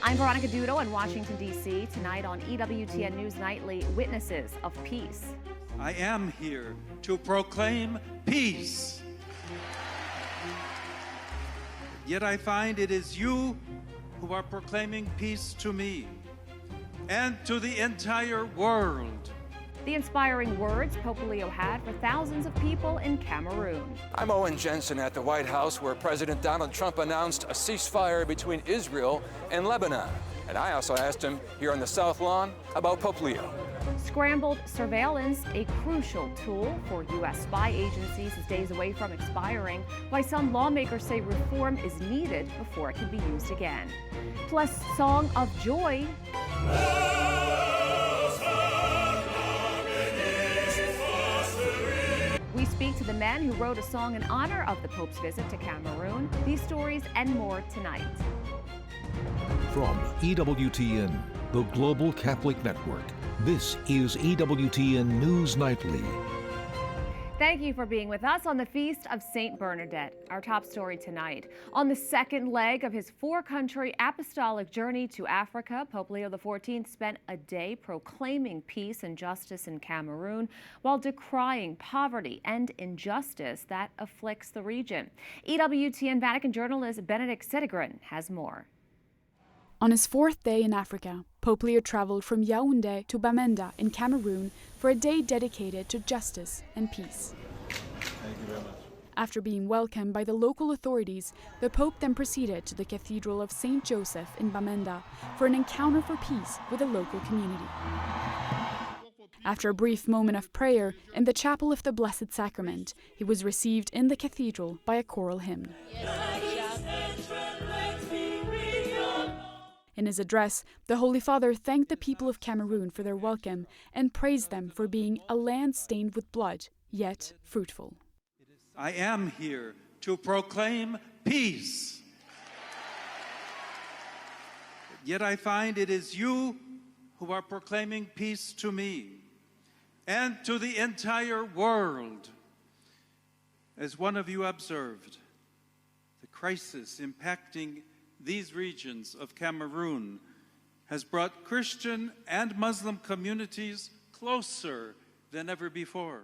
I'm Veronica Dudo in Washington, D.C. Tonight on EWTN News Nightly, Witnesses of Peace. I am here to proclaim peace. Yet I find it is you who are proclaiming peace to me and to the entire world. The inspiring words Pope Leo had for thousands of people in Cameroon. I'm Owen Jensen at the White House, where President Donald Trump announced a ceasefire between Israel and Lebanon. And I also asked him here on the South Lawn about Pope Leo. Scrambled surveillance, a crucial tool for U.S. spy agencies is days away from expiring, why some lawmakers say reform is needed before it can be used again. Plus, Song of Joy. We speak to the men who wrote a song in honor of the Pope's visit to Cameroon. These stories and more tonight. From EWTN, the Global Catholic Network, this is EWTN News Nightly. Thank you for being with us on the Feast of St. Bernadette. Our top story tonight. On the second leg of his four-country apostolic journey to Africa, Pope Leo XIV spent a day proclaiming peace and justice in Cameroon while decrying poverty and injustice that afflicts the region. EWTN Vatican journalist Benedict Sidegren has more. On his fourth day in Africa, Pope Leo traveled from Yaoundé to Bamenda in Cameroon for a day dedicated to justice and peace. Thank you very much. After being welcomed by the local authorities, the Pope then proceeded to the Cathedral of St. Joseph in Bamenda for an encounter for peace with the local community. After a brief moment of prayer in the Chapel of the Blessed Sacrament, he was received in the cathedral by a choral hymn. In his address, the Holy Father thanked the people of Cameroon for their welcome and praised them for being a land stained with blood, yet fruitful. I am here to proclaim peace. Yet I find it is you who are proclaiming peace to me and to the entire world. As one of you observed, the crisis impacting these regions of Cameroon has brought Christian and Muslim communities closer than ever before.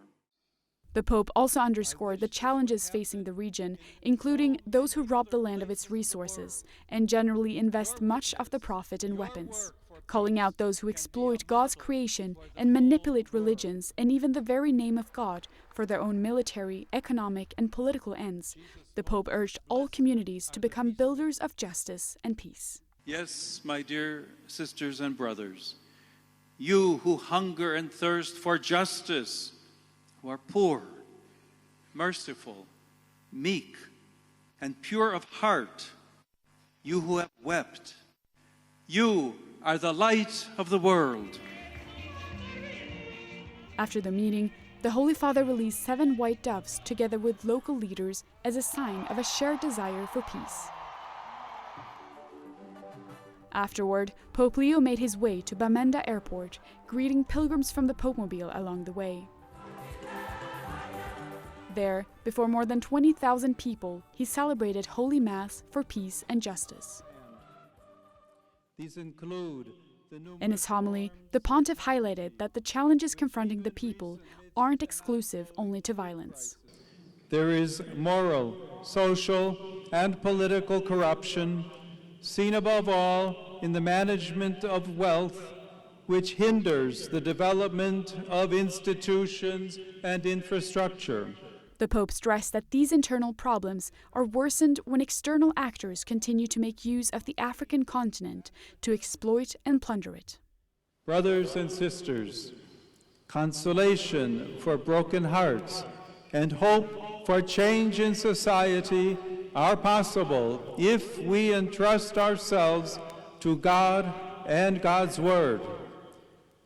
The Pope also underscored the challenges facing the region, including those who rob the land of its resources and generally invest much of the profit in weapons. Calling out those who exploit God's creation and manipulate religions and even the very name of God for their own military, economic, and political ends, the Pope urged all communities to become builders of justice and peace. Yes, my dear sisters and brothers, you who hunger and thirst for justice, who are poor, merciful, meek, and pure of heart, you who have wept, you are the light of the world. After the meeting, the Holy Father released 7 white doves together with local leaders as a sign of a shared desire for peace. Afterward, Pope Leo made his way to Bamenda Airport, greeting pilgrims from the Popemobile along the way. There, before more than 20,000 people, he celebrated Holy Mass for peace and justice. These include In his homily, the pontiff highlighted that the challenges confronting the people aren't exclusive only to violence. there is moral, social, and political corruption, seen above all in the management of wealth, which hinders the development of institutions and infrastructure. The Pope stressed that these internal problems are worsened when external actors continue to make use of the African continent to exploit and plunder it. Brothers and sisters, consolation for broken hearts and hope for change in society are possible if we entrust ourselves to God and God's Word.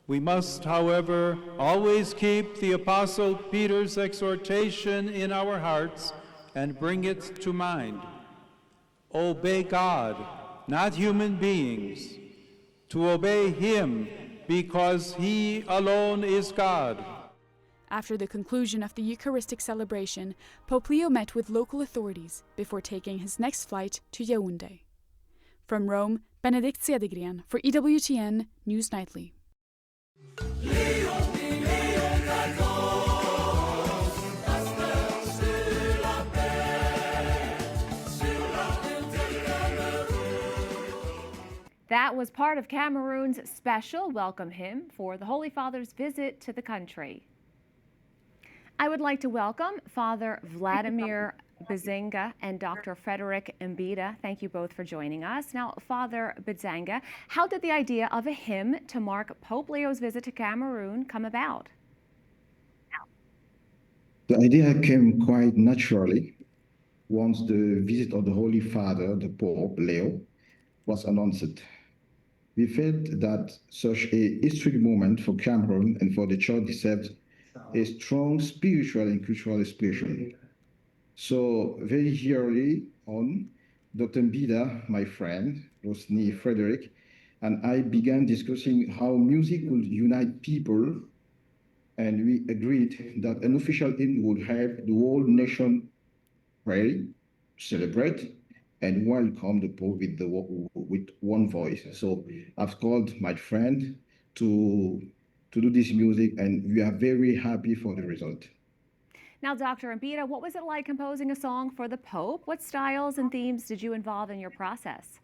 We must, however, always keep the Apostle Peter's exhortation in our hearts and bring it to mind. Obey God, not human beings. To obey Him because He alone is God. After the conclusion of the Eucharistic celebration, Pope Leo met with local authorities before taking his next flight to Yaoundé. From Rome, Benedikt Cedergren for EWTN News Nightly. That was part of Cameroon's special welcome hymn for the Holy Father's visit to the country. I would like to welcome Father Vladimir Bizenga and Dr. Frederick Mbida. Thank you both for joining us. Now, Father Bizenga, how did the idea of a hymn to mark Pope Leo's visit to Cameroon come about? The idea came quite naturally once the visit of the Holy Father, the Pope Leo, was announced. We felt that such a historic moment for Cameroon and for the Church deserved a strong spiritual and cultural expression. So very early on, Dr. Mbida, my friend, Rosny Frederick, and I began discussing how music could unite people, and we agreed that an official hymn would help the whole nation pray, celebrate, and welcome the Pope with one voice. So I've called my friend to do this music, and we are very happy for the result. Now, Dr. Mbida, what was it like composing a song for the Pope? What styles and themes did you involve in your process?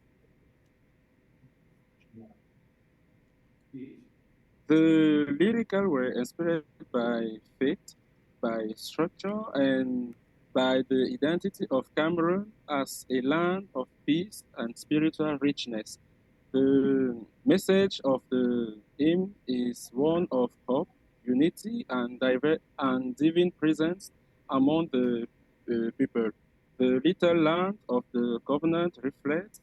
The lyrical were inspired by faith, by structure, and by the identity of Cameroon as a land of peace and spiritual richness. The message of the hymn is one of hope, unity, and divine presence among the people. The little land of the covenant reflects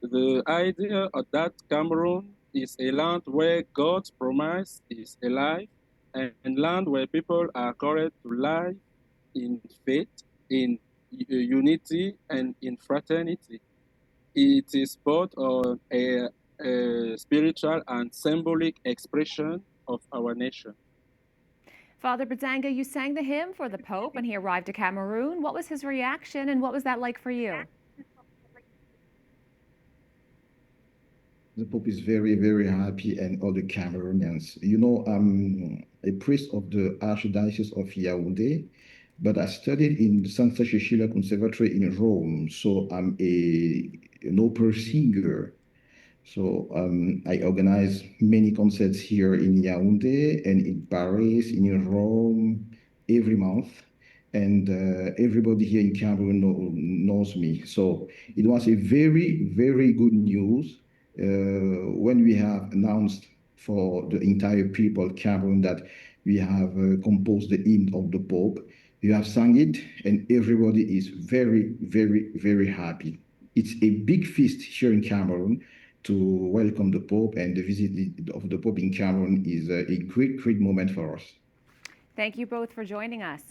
the idea that Cameroon is a land where God's promise is alive, and land where people are called to life in faith, in unity, and in fraternity. It is both a spiritual and symbolic expression of our nation. Father Bizenga, you sang the hymn for the Pope when he arrived to Cameroon. What was his reaction, and what was that like for you? The Pope is very, very happy, and all the Cameroonians. You know, I'm a priest of the Archdiocese of Yaoundé, but I studied in Santa Cecilia Conservatory in Rome, so I'm an opera singer. So I organize many concerts here in Yaoundé and in Paris, in Rome, every month. And everybody here in Cameroon knows me. So it was a very, very good news when we have announced for the entire people of Cameroon that we have composed the hymn of the Pope. We have sung it, and everybody is very, very, very happy. It's a big feast here in Cameroon to welcome the Pope, and the visit of the Pope in Cameroon is a great, great moment for us. Thank you both for joining us.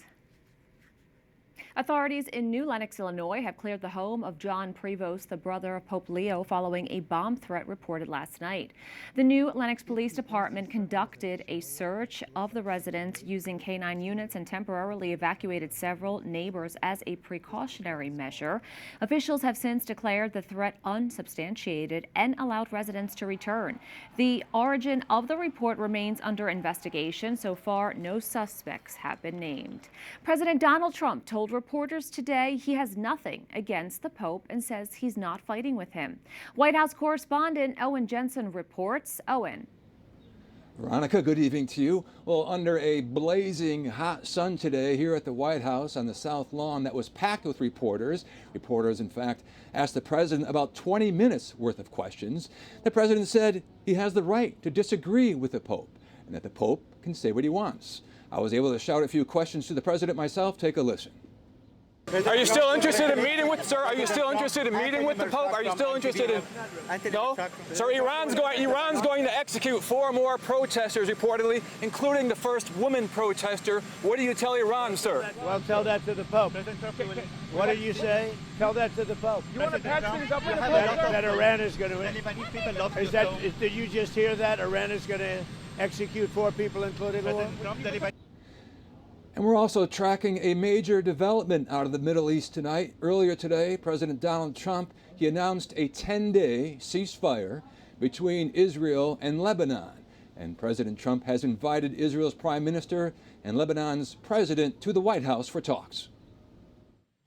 Authorities in New Lenox, Illinois have cleared the home of John Prevost, the brother of Pope Leo, following a bomb threat reported last night. The New Lenox Police Department conducted a search of the residence using K-9 units and temporarily evacuated several neighbors as a precautionary measure. Officials have since declared the threat unsubstantiated and allowed residents to return. The origin of the report remains under investigation. So far, no suspects have been named. President Donald Trump told reporters today he has nothing against the Pope and says he's not fighting with him. White House correspondent Owen Jensen reports. Owen. Veronica, good evening to you. Well, under a blazing hot sun today here at the White House on the South Lawn that was packed with reporters. Reporters, in fact, asked the president about 20 minutes worth of questions. The president said he has the right to disagree with the Pope and that the Pope can say what he wants. I was able to shout a few questions to the president myself. Take a listen. Are you still interested in meeting with, sir? Are you still interested in meeting with the Pope? Are you still interested in? No? Sir, Iran's going to execute 4 more protesters reportedly, including the first woman protester. What do you tell Iran, sir? Well, tell that to the Pope. What do you say? Tell that to the Pope. You want to patch things up with the Pope? That Iran is going to. Did you just hear that? Iran is going to execute 4 people, including a woman? And we're also tracking a major development out of the Middle East tonight. Earlier today, President Donald Trump, he announced a 10-day ceasefire between Israel and Lebanon. And President Trump has invited Israel's Prime Minister and Lebanon's president to the White House for talks.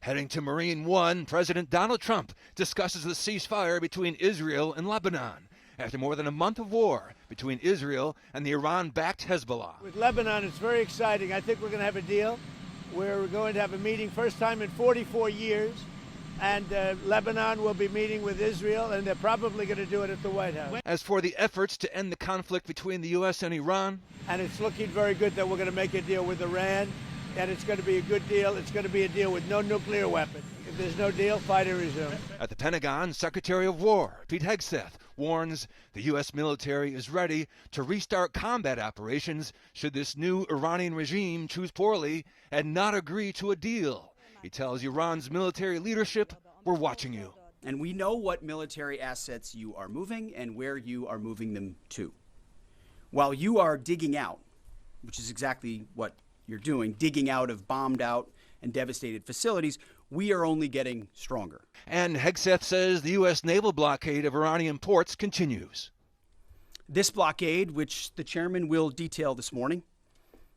Heading to Marine One, President Donald Trump discusses the ceasefire between Israel and Lebanon after more than a month of war between Israel and the Iran-backed Hezbollah. With Lebanon, it's very exciting. I think we're going to have a deal. We're going to have a meeting, first time in 44 years, and Lebanon will be meeting with Israel, and they're probably going to do it at the White House. As for the efforts to end the conflict between the U.S. and Iran, and it's looking very good that we're going to make a deal with Iran, and it's going to be a good deal. It's going to be a deal with no nuclear weapon. If there's no deal, fighting resume. At the Pentagon, Secretary of War Pete Hegseth warns the U.S. military is ready to restart combat operations should this new Iranian regime choose poorly and not agree to a deal. He tells Iran's military leadership, "We're watching you." And we know what military assets you are moving and where you are moving them to. While you are digging out, which is exactly what you're doing, digging out of bombed out and devastated facilities, we are only getting stronger. And Hegseth says the U.S. naval blockade of Iranian ports continues. This blockade, which the chairman will detail this morning,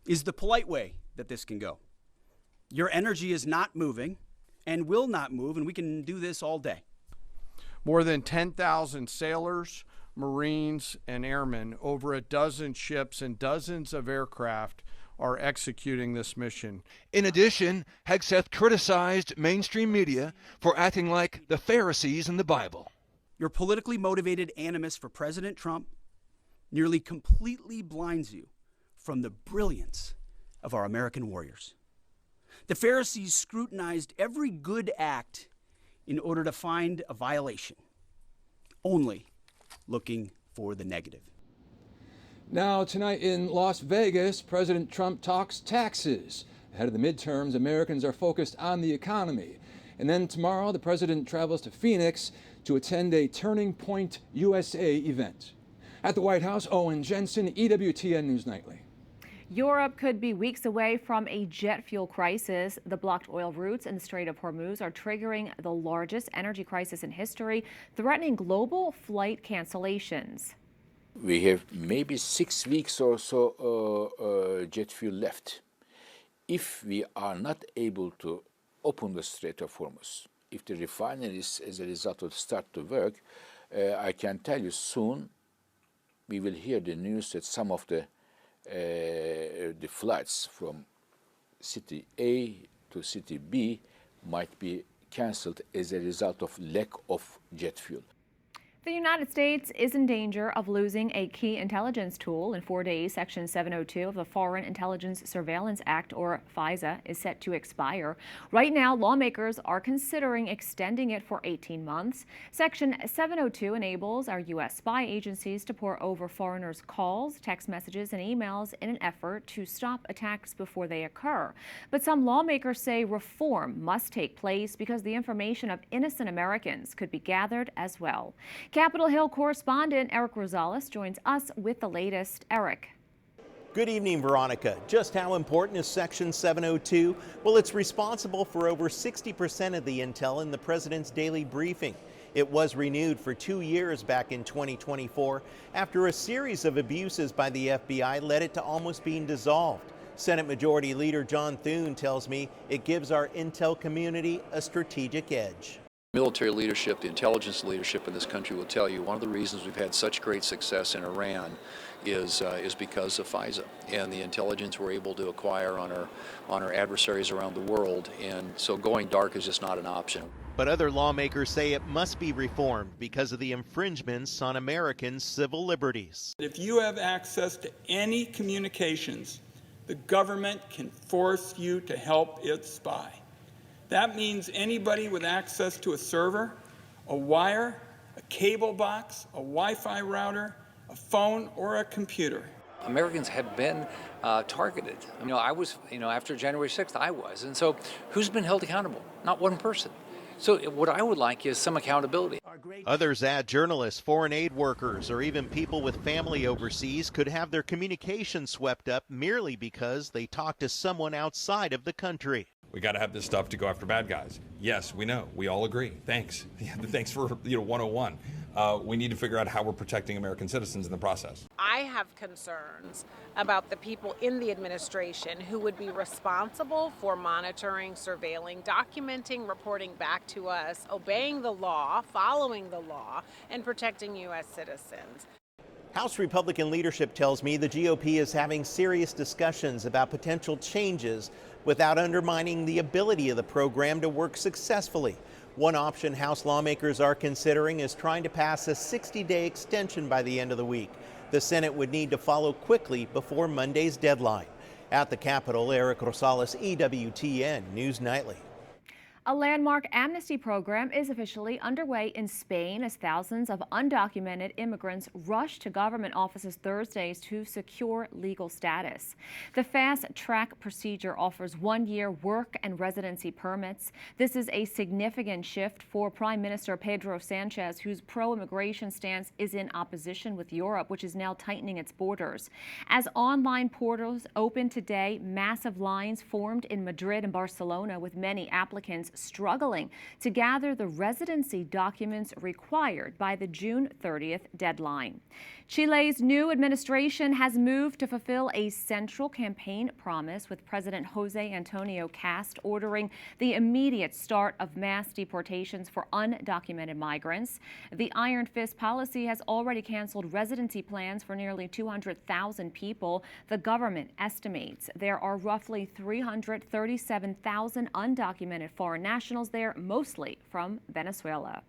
is the polite way that this can go. Your energy is not moving and will not move, and we can do this all day. More than 10,000 sailors, Marines, and airmen, over a dozen ships and dozens of aircraft are executing this mission. In addition, Hegseth criticized mainstream media for acting like the Pharisees in the Bible. Your politically motivated animus for President Trump nearly completely blinds you from the brilliance of our American warriors. The Pharisees scrutinized every good act in order to find a violation, only looking for the negative. Now, tonight in Las Vegas, President Trump talks taxes. Ahead of the midterms, Americans are focused on the economy. And then tomorrow, the president travels to Phoenix to attend a Turning Point USA event. At the White House, Owen Jensen, EWTN News Nightly. Europe could be weeks away from a jet fuel crisis. The blocked oil routes in the Strait of Hormuz are triggering the largest energy crisis in history, threatening global flight cancellations. We have maybe 6 weeks or so jet fuel left. If we are not able to open the Strait of Hormuz, if the refineries as a result of start to work, I can tell you soon we will hear the news that some of the flights from city A to city B might be cancelled as a result of lack of jet fuel. The United States is in danger of losing a key intelligence tool. In 4 days, Section 702 of the Foreign Intelligence Surveillance Act, or FISA, is set to expire. Right now, lawmakers are considering extending it for 18 months. Section 702 enables our U.S. spy agencies to pore over foreigners' calls, text messages, and emails in an effort to stop attacks before they occur. But some lawmakers say reform must take place because the information of innocent Americans could be gathered as well. Capitol Hill correspondent Eric Rosales joins us with the latest. Eric. Good evening, Veronica. Just how important is Section 702? Well, it's responsible for over 60% of the intel in the president's daily briefing. It was renewed for 2 years back in 2024 after a series of abuses by the FBI led it to almost being dissolved. Senate Majority Leader John Thune tells me it gives our intel community a strategic edge. Military leadership, the intelligence leadership in this country will tell you one of the reasons we've had such great success in Iran is because of FISA and the intelligence we're able to acquire on our adversaries around the world. And so going dark is just not an option. But other lawmakers say it must be reformed because of the infringements on Americans' civil liberties. If you have access to any communications, the government can force you to help it spy. That means anybody with access to a server, a wire, a cable box, a Wi-Fi router, a phone, or a computer. Americans have been targeted. I was, after January 6th, I was. And so who's been held accountable? Not one person. So what I would like is some accountability. Others add journalists, foreign aid workers, or even people with family overseas could have their communication swept up merely because they talked to someone outside of the country. We got to have this stuff to go after bad guys. Yes, we know. We all agree. Thanks. Thanks for 101. We need to figure out how we're protecting American citizens in the process. I have concerns about the people in the administration who would be responsible for monitoring, surveilling, documenting, reporting back to us, obeying the law, following the law, and protecting U.S. citizens. House Republican leadership tells me the GOP is having serious discussions about potential changes without undermining the ability of the program to work successfully. One option House lawmakers are considering is trying to pass a 60-day extension by the end of the week. The Senate would need to follow quickly before Monday's deadline. At the Capitol, Eric Rosales, EWTN News Nightly. A landmark amnesty program is officially underway in Spain as thousands of undocumented immigrants rush to government offices Thursdays to secure legal status. The fast-track procedure offers 1-year work and residency permits. This is a significant shift for Prime Minister Pedro Sanchez, whose pro-immigration stance is in opposition with Europe, which is now tightening its borders. As online portals opened today, massive lines formed in Madrid and Barcelona, with many applicants struggling to gather the residency documents required by the June 30th deadline. Chile's new administration has moved to fulfill a central campaign promise, with President Jose Antonio Cast ordering the immediate start of mass deportations for undocumented migrants. The Iron Fist policy has already canceled residency plans for nearly 200,000 people. The government estimates there are roughly 337,000 undocumented foreign nationals there, mostly from Venezuela.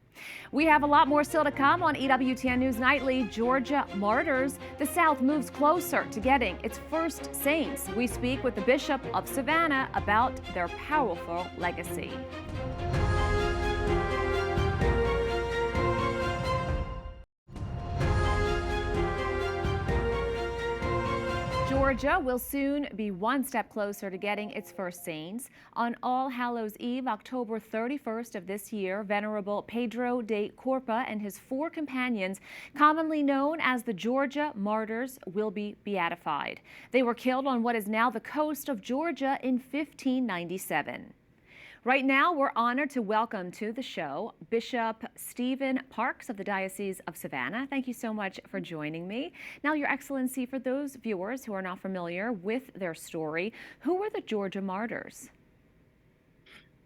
We have a lot more still to come on EWTN News Nightly. Georgia Martyrs. The South moves closer to getting its first saints. We speak with the Bishop of Savannah about their powerful legacy. Georgia will soon be one step closer to getting its first saints. On All Hallows Eve, October 31st of this year, Venerable Pedro de Corpa and his 4 companions, commonly known as the Georgia Martyrs, will be beatified. They were killed on what is now the coast of Georgia in 1597. Right now, we're honored to welcome to the show Bishop Stephen Parks of the Diocese of Savannah. Thank you so much for joining me. Now, Your Excellency, for those viewers who are not familiar with their story, who were the Georgia Martyrs?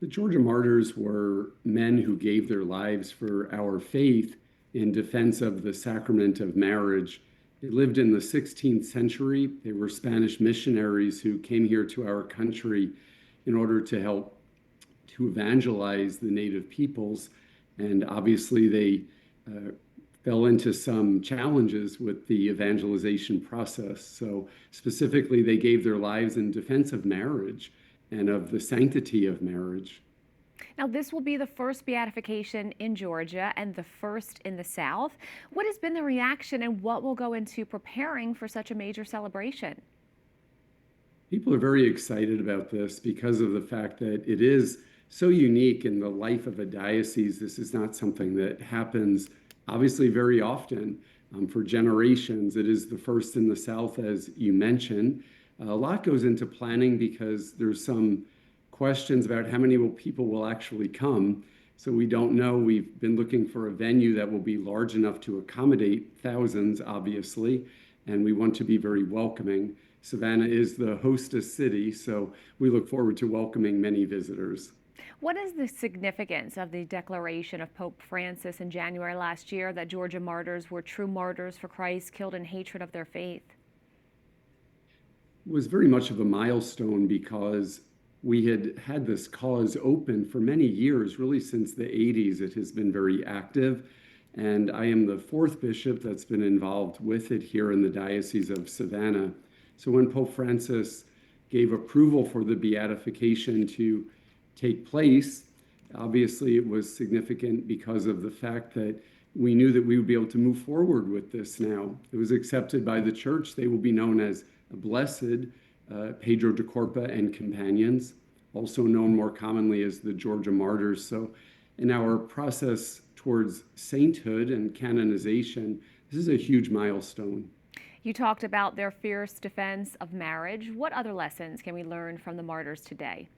The Georgia Martyrs were men who gave their lives for our faith in defense of the sacrament of marriage. They lived in the 16th century. They were Spanish missionaries who came here to our country in order to help to evangelize the native peoples, and obviously they fell into some challenges with the evangelization process. So specifically, they gave their lives in defense of marriage and of the sanctity of marriage. Now, this will be the first beatification in Georgia and the first in the South. What has been the reaction, and what will go into preparing for such a major celebration? People are very excited about this because of the fact that it is so unique in the life of a diocese. This is not something that happens obviously very often for generations. It is the first in the South, as you mentioned. A lot goes into planning because there's some questions about how many people will actually come. So we don't know. We've been looking for a venue that will be large enough to accommodate thousands, obviously, and we want to be very welcoming. Savannah is the hostess city, so we look forward to welcoming many visitors. What is the significance of the declaration of Pope Francis in January last year that Georgia martyrs were true martyrs for Christ, killed in hatred of their faith? It was very much of a milestone because we had this cause open for many years, really since the 80s. It has been very active, and I am the 4th bishop that's been involved with it here in the Diocese of Savannah. So when Pope Francis gave approval for the beatification to take place, obviously it was significant because of the fact that we knew that we would be able to move forward with this now. It was accepted by the church. They will be known as Blessed Pedro de Corpa and companions, also known more commonly as the Georgia Martyrs. So in our process towards sainthood and canonization, this is a huge milestone. You talked about their fierce defense of marriage. What other lessons can we learn from the martyrs today?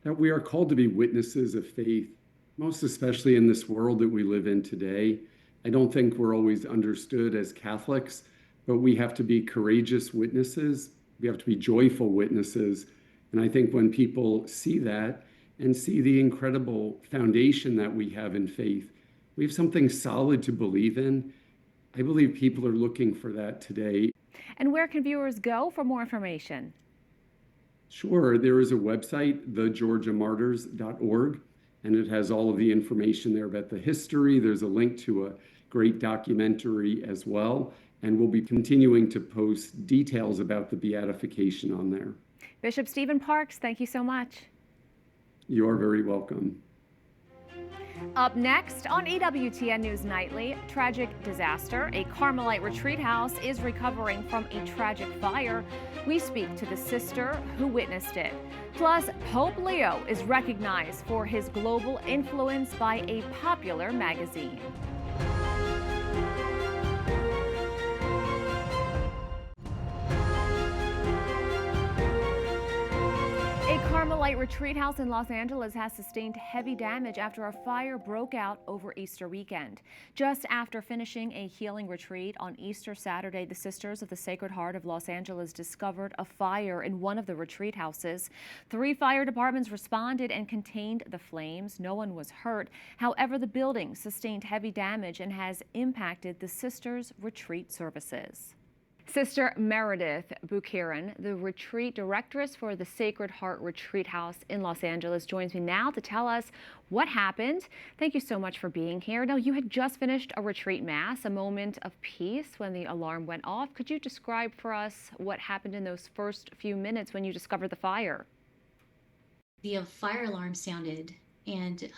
That we are called to be witnesses of faith, most especially in this world that we live in today. I don't think we're always understood as Catholics, but we have to be courageous witnesses. We have to be joyful witnesses. And I think when people see that and see the incredible foundation that we have in faith, we have something solid to believe in. I believe people are looking for that today. And where can viewers go for more information? Sure, there is a website, thegeorgiamartyrs.org, and it has all of the information there about the history. There's a link to a great documentary as well, and we'll be continuing to post details about the beatification on there. Bishop Stephen Parks, thank you so much. You are very welcome. Up next on EWTN News Nightly, tragic disaster. A Carmelite retreat house is recovering from a tragic fire. We speak to the sister who witnessed it. Plus, Pope Leo is recognized for his global influence by a popular magazine. A Carmelite retreat house in Los Angeles has sustained heavy damage after a fire broke out over Easter weekend. Just after finishing a healing retreat on Easter Saturday, the Sisters of the Sacred Heart of Los Angeles discovered a fire in one of the retreat houses. 3 fire departments responded and contained the flames. No one was hurt. However, the building sustained heavy damage and has impacted the Sisters' retreat services. Sister Meredith Buchanan, the retreat directress for the Sacred Heart Retreat House in Los Angeles, joins me now to tell us what happened. Thank you so much for being here. Now, you had just finished a retreat mass, a moment of peace when the alarm went off. Could you describe for us what happened in those first few minutes when you discovered the fire? The fire alarm sounded, and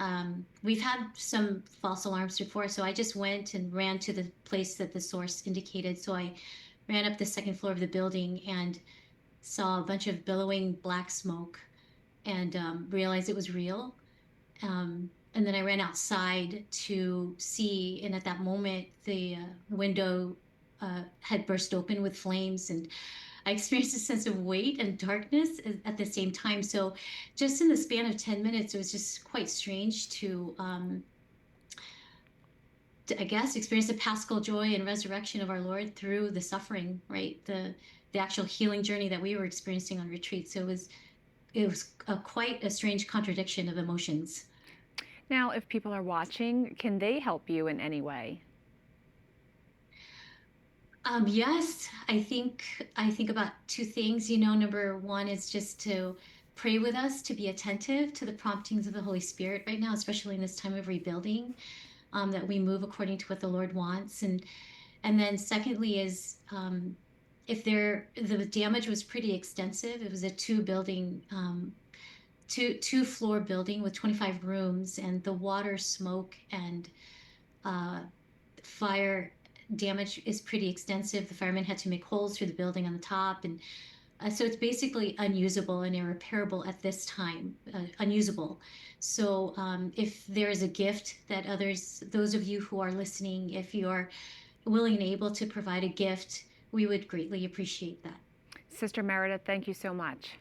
we've had some false alarms before, so I just went and ran to the place that the source indicated. So I ran up the 2nd floor of the building and saw a bunch of billowing black smoke and realized it was real. And then I ran outside to see, and at that moment, the window had burst open with flames, and I experienced a sense of weight and darkness at the same time. So just in the span of 10 minutes, it was just quite strange to I guess, experience the paschal joy and resurrection of our Lord through the suffering, right? The actual healing journey that we were experiencing on retreat. So it was quite a strange contradiction of emotions. Now, if people are watching, can they help you in any way? Yes, I think about 2 things. You know, number 1 is just to pray with us, to be attentive to the promptings of the Holy Spirit right now, especially in this time of rebuilding. That we move according to what the Lord wants, and then secondly is if the damage was pretty extensive. It was a 2-floor building with 25 rooms, and the water, smoke, and fire damage is pretty extensive. The firemen had to make holes through the building on the top, and so it's basically unusable and irreparable at this time, unusable. So if there is a gift that those of you who are listening, if you are willing and able to provide a gift, we would greatly appreciate that. Sister Meredith, thank you so much.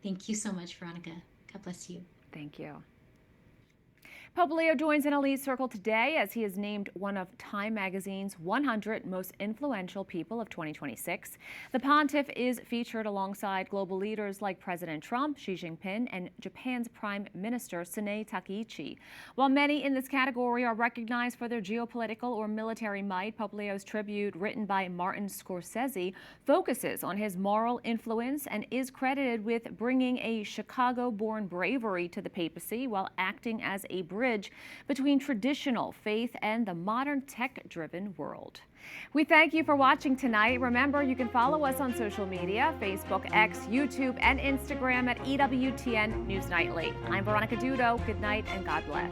Thank you so much, Veronica. God bless you. Thank you. Pope Leo joins an elite circle today as he is named one of Time magazine's 100 most influential people of 2026. The pontiff is featured alongside global leaders like President Trump, Xi Jinping, and Japan's Prime Minister Sanae Takaichi. While many in this category are recognized for their geopolitical or military might, Pope Leo's tribute, written by Martin Scorsese, focuses on his moral influence and is credited with bringing a Chicago-born bravery to the papacy while acting as a bridge between traditional faith and the modern tech-driven world. We thank you for watching tonight. Remember, you can follow us on social media, Facebook, X, YouTube, and Instagram at EWTN News Nightly. I'm Veronica Dudo. Good night and God bless.